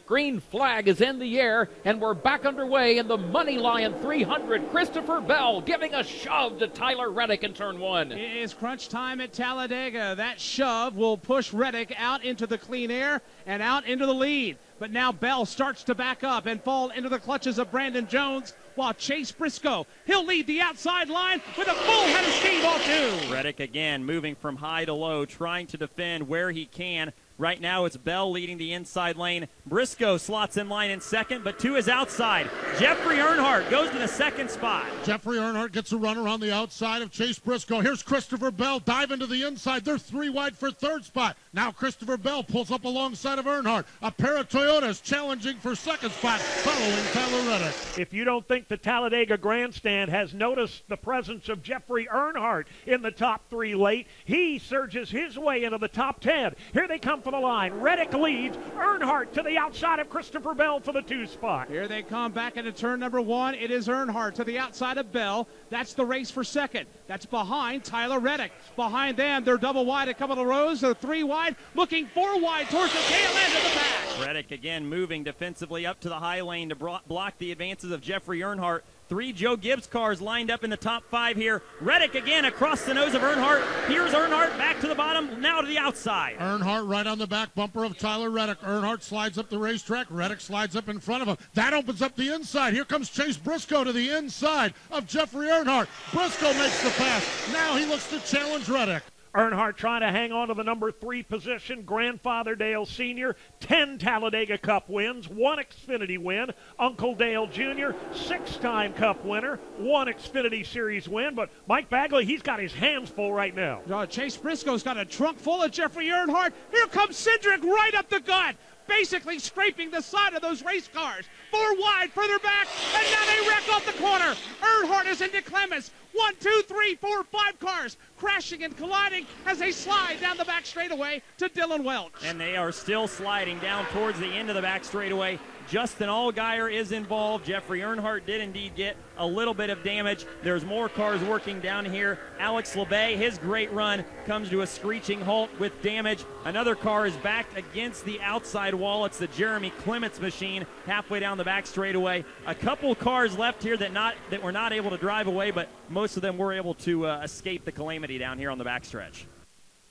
Green flag is in the air, and we're back underway in the Money Lion 300. Christopher Bell giving a shove to Tyler Reddick in turn one. It is crunch time at Talladega. That shove will push Reddick out into the clean air and out into the lead. But now Bell starts to back up and fall into the clutches of Brandon Jones, while Chase Briscoe, he'll lead the outside line with a full head of steam off two. Reddick again moving from high to low, trying to defend where he can. Right now it's Bell leading the inside lane. Briscoe slots in line in second, but to his outside. Jeffrey Earnhardt goes to the second spot. Jeffrey Earnhardt gets a runner on the outside of Chase Briscoe. Here's Christopher Bell diving to the inside. They're 3 wide for third spot. Now Christopher Bell pulls up alongside of Earnhardt. A pair of Toyotas challenging for second spot, following Tyler Reddick. If you don't think the Talladega grandstand has noticed the presence of Jeffrey Earnhardt in the top 3 late, he surges his way into the top 10. Here they come for the line. Reddick leads. Earnhardt to the outside of Christopher Bell for the 2 spot. Here they come back into turn number 1. It is Earnhardt to the outside of Bell. That's the race for second. That's behind Tyler Reddick. Behind them, they're double wide a couple of rows. They're 3 wide, looking 4 wide towards the tail end of the pack. Reddick again moving defensively up to the high lane to block the advances of Jeffrey Earnhardt. 3 Joe Gibbs cars lined up in the top 5 here. Reddick again across the nose of Earnhardt. Here's Earnhardt back to the bottom, now to the outside. Earnhardt right on the back bumper of Tyler Reddick. Earnhardt slides up the racetrack. Reddick slides up in front of him. That opens up the inside. Here comes Chase Briscoe to the inside of Jeffrey Earnhardt. Briscoe makes the pass. Now he looks to challenge Reddick. Earnhardt trying to hang on to the number 3 position. Grandfather Dale Sr., 10 Talladega Cup wins, 1 Xfinity win. Uncle Dale Jr., 6-time Cup winner, 1 Xfinity Series win. But Mike Bagley, he's got his hands full right now. Chase Briscoe's got a trunk full of Jeffrey Earnhardt. Here comes Cindric right up the gut, basically scraping the side of those race cars. 4 wide, further back, and now they wreck off the corner. Earnhardt is into Clements. 1, 2, 3, 4, 5 cars crashing and colliding as they slide down the back straightaway to Dylan Welch. And they are still sliding down towards the end of the back straightaway. Justin Allgaier is involved. Jeffrey Earnhardt did indeed get a little bit of damage. There's more cars working down here. Alex LeBay, his great run comes to a screeching halt with damage. Another car is backed against the outside wall. It's the Jeremy Clements machine halfway down the back straightaway. A couple cars left here that were not able to drive away, but most of them were able to escape the calamity down here on the backstretch.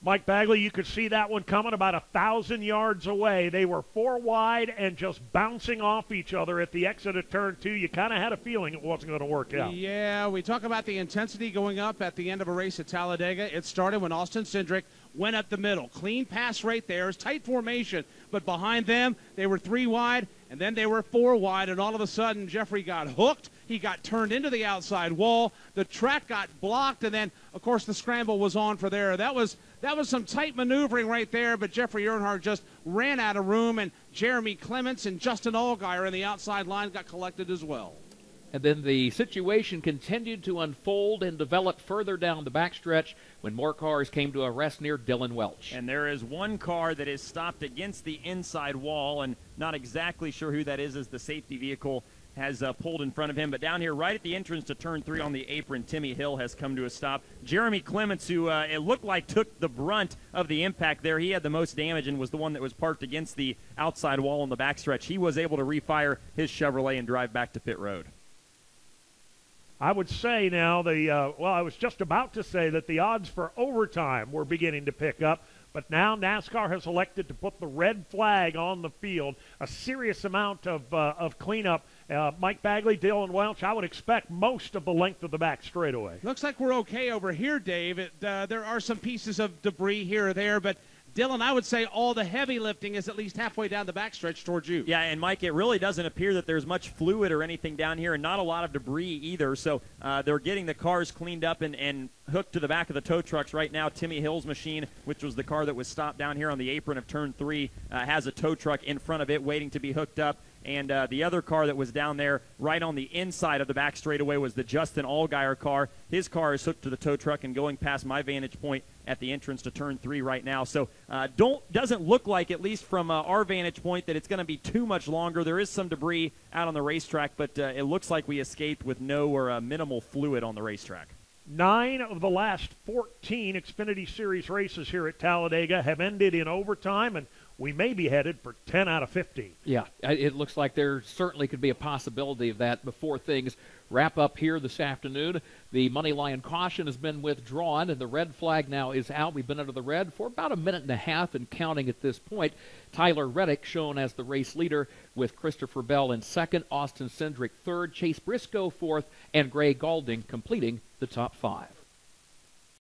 Mike Bagley, you could see that one coming about 1,000 yards away. They were 4 wide and just bouncing off each other at the exit of turn 2. You kind of had a feeling it wasn't going to work out. Yeah, we talk about the intensity going up at the end of a race at Talladega. It started when Austin Cindric went up the middle. Clean pass right there. It's tight formation, but behind them, they were 3 wide, and then they were 4 wide, and all of a sudden, Jeffrey got hooked. He got turned into the outside wall. The track got blocked, and then, of course, the scramble was on for there. That was some tight maneuvering right there, but Jeffrey Earnhardt just ran out of room, and Jeremy Clements and Justin Allgaier in the outside line got collected as well. And then the situation continued to unfold and develop further down the backstretch when more cars came to a rest near Dylan Welch. And there is one car that is stopped against the inside wall, and not exactly sure who that is as the safety vehicle has pulled in front of him. But down here right at the entrance to turn 3 on the apron, Timmy Hill has come to a stop. Jeremy Clements, who it looked like took the brunt of the impact there, he had the most damage and was the one that was parked against the outside wall on the backstretch. He was able to refire his Chevrolet and drive back to pit road. I would say now I was just about to say that the odds for overtime were beginning to pick up, but now NASCAR has elected to put the red flag on the field. A serious amount of cleanup. Mike Bagley, Dylan Welch, I would expect most of the length of the back straightaway. Looks like we're okay over here, Dave. There are some pieces of debris here or there, but Dylan, I would say all the heavy lifting is at least halfway down the backstretch towards you. Yeah, and Mike, it really doesn't appear that there's much fluid or anything down here, and not a lot of debris either. So they're getting the cars cleaned up and hooked to the back of the tow trucks right now. Timmy Hill's machine, which was the car that was stopped down here on the apron of turn 3, has a tow truck in front of it waiting to be hooked up. And the other car that was down there right on the inside of the back straightaway was the Justin Allgaier car. His car is hooked to the tow truck and going past my vantage point at the entrance to turn 3 right now. So doesn't look like, at least from our vantage point, that it's going to be too much longer. There is some debris out on the racetrack, but it looks like we escaped with no or minimal fluid on the racetrack. 9 of the last 14 Xfinity Series races here at Talladega have ended in overtime, and we may be headed for 10 out of 15. Yeah, it looks like there certainly could be a possibility of that before things wrap up here this afternoon. The money line caution has been withdrawn, and the red flag now is out. We've been under the red for about a minute and a half and counting at this point. Tyler Reddick shown as the race leader with Christopher Bell in second, Austin Cindric third, Chase Briscoe fourth, and Gray Galding completing the top five.